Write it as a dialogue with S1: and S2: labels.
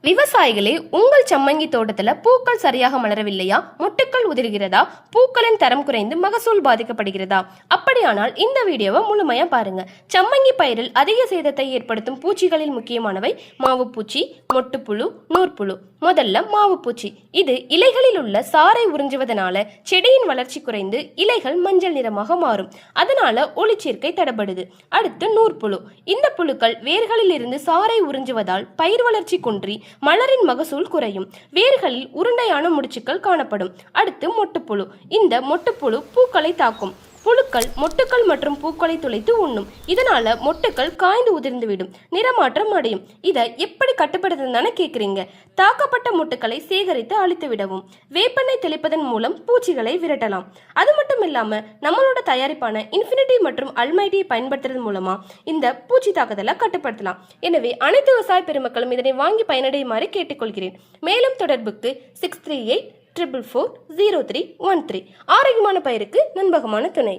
S1: விவசாயிகளே, உங்கள் சம்மங்கி தோட்டத்துல பூக்கள் சரியாக மலரவில்லையா? மொட்டுக்கள் உதிர்கிறதா? பூக்களின் தரம் குறைந்து மகசூல் பாதிக்கப்படுகிறதா? அப்படியானால் இந்த வீடியோவை முழுமையா பாருங்க. சம்மங்கி பயிரில் அதிக சேதத்தை ஏற்படுத்தும் பூச்சிகளில் முக்கியமானவை மாவுப்பூச்சி, மொட்டுப்புழு, நூற்புழு. முதல்ல மாவுப்பூச்சி. இது இலைகளில் உள்ள சாறை உறிஞ்சுவதனால செடியின் வளர்ச்சி குறைந்து இலைகள் மஞ்சள் நிறமாக மாறும். அதனால ஒளிச்சேர்க்கை தடைபடுது. அடுத்து நூற்புழு. இந்த புழுக்கள் வேர்களில் இருந்து சாறை உறிஞ்சுவதால் பயிர் வளர்ச்சி குன்றி மலரின் மகசூல் குறையும். வேர்களில் உருண்டையான முடிச்சுக்கள் காணப்படும். அடுத்து மொட்டுப்புழு. இந்த மொட்டுப்புழு பூக்களை தாக்கும். புழுக்கள் மொட்டுக்கள் மற்றும் பூக்களை துளைத்து உண்ணும். இதனால மொட்டுக்கள் காய்ந்து உதிர்ந்துவிடும், நிறமாற்றம் அடையும். இதை எப்படி கட்டுப்படுத்துன்னு கேட்குறீங்க? தாக்கப்பட்ட மொட்டுக்களை சேகரித்து அழித்து விடவும். வேப்பெண்ணெய் தெளிப்பதன் மூலம் பூச்சிகளை விரட்டலாம். அது மட்டும் இல்லாம நம்மளோட தயாரிப்பான இன்ஃபினிட்டி மற்றும் அல்மைட்டியை பயன்படுத்துறது மூலமா இந்த பூச்சி தாக்குதலை கட்டுப்படுத்தலாம். எனவே அனைத்து விவசாய பெருமக்களும் இதனை வாங்கி பயனடையுமாறு கேட்டுக்கொள்கிறேன். மேலும் தொடர்புக்கு 63844400313. ஆரோக்கியமான பயிருக்கு நண்பகமான துணை.